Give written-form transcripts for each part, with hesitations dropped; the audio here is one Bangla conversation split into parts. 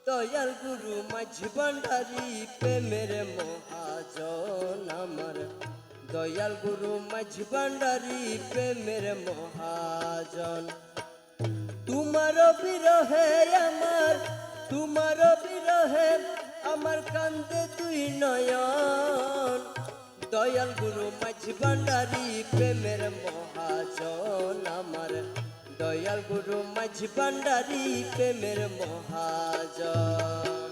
দয়াল গুরু মাঝি ভান্ডারি প্রেমের মহাজন আমার, দয়াল গুরু মাঝি ভান্ডারি প্রেমের মহাজন। তোমার বিরহে আমার, তোমার বিরহে আমার কান্দে দুই নয়ন, দয়াল গুরু মাঝি ভান্ডারি প্রেমের মহাজন আমার, দয়াল গুরু মাঝি ভান্ডারি প্রেমের মহাজন।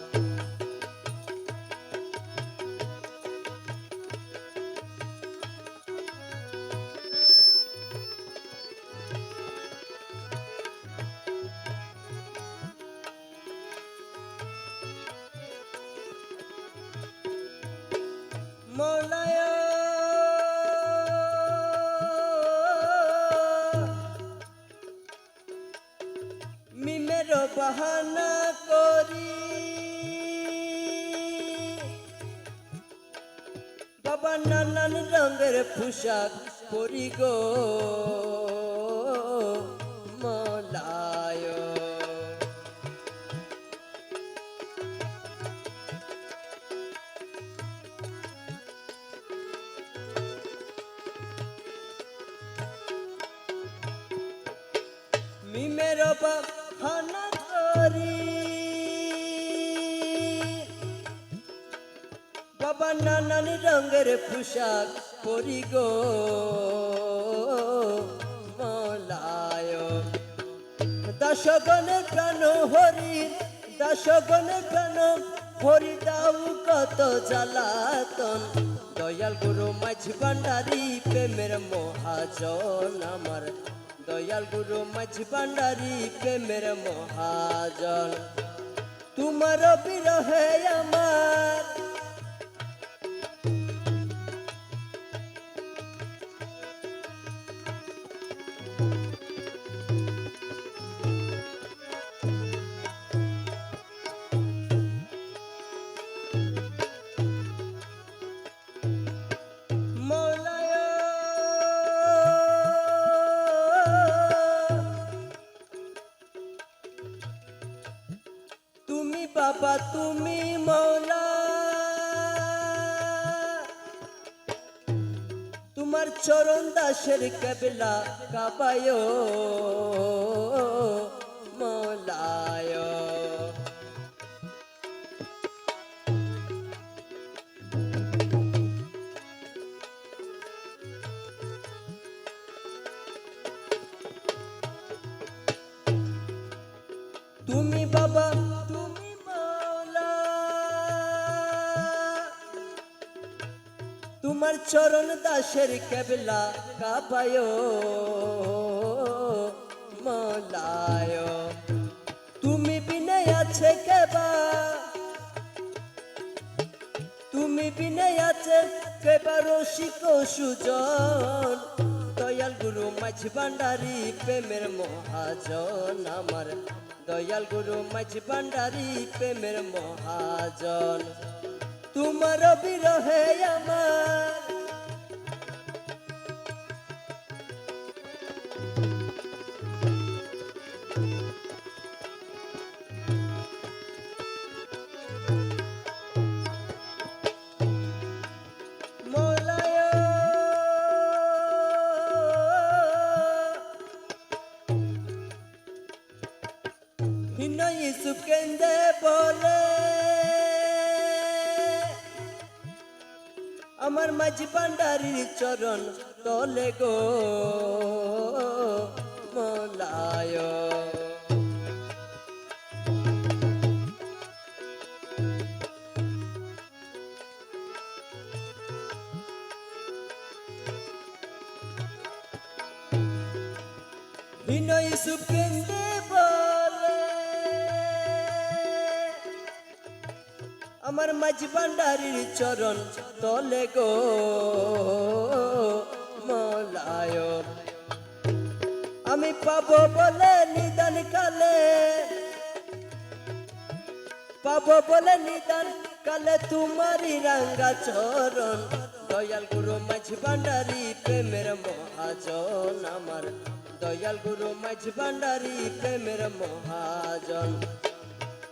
মৌলায় মিমের বাহানা করি বাবা নানান রঙের পোশাক পরি গো মৌলায়। মিমের বাহানা করি বাবা নানান রঙের পোশাক পরি গো মৌলায়। দাসগণের প্রাণ হরি, দাসগণের প্রাণ হরি দাও কত জ্বালাতন, দয়াল গুরু মাঝি ভান্ডারি প্রেমের মহাজন আমার, দয়াল গুরু মাঝি ভান্ডারি প্রেমের মহাজন। তোমার বিরহে আমার, তুমি বাবা তুমি মৌলা, তোমার চরণ দাসের কেবলা কাবায় মৌলায়। তুমি বাবা তুমি মৌলা, তোমার চরণ দাসের কেবলা কাবায় মৌলায়। তুমি বিনে আছে কেবা, তুমি বিনে আছে কেবা রসিক সুজন, দয়াল গুরু মাঝি ভান্ডারি প্রেমের মহাজন আমার, দয়াল গুরু মাঝি ভান্ডারি প্রেমের মহাজন। তোমার বিরহে আমার, মৌলায় হিনই সুকেন্দে বলে আমার মাঝি ভান্ডারির চরণ তলে গো মৌলায়। বিনয় সুকেন্দে বলে আমার মাঝি ভান্ডারির চরণ তলে গো মৌলায়। আমি পাবো বলে নিদান কালে, পাবো বলে নিদান কালে তোমারি রাঙ্গা চরণ, দয়াল গুরু মাঝি ভান্ডারি প্রেমের মহাজন আমার, দয়াল গুরু মাঝি ভান্ডারি প্রেমের মহাজন।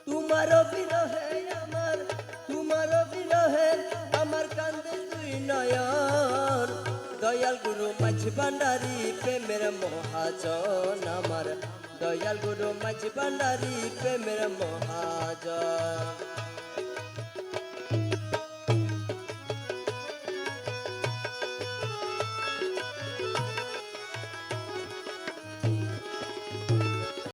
তোমার বিরহে আমার, তোমার বিরহে আমার কান্দে দুই নয়ন। দয়াল গুরু মাঝি ভান্ডারী প্রেমের মহাজন আমার, দয়াল গুরু মাঝি ভান্ডারী প্রেমের মহাজন।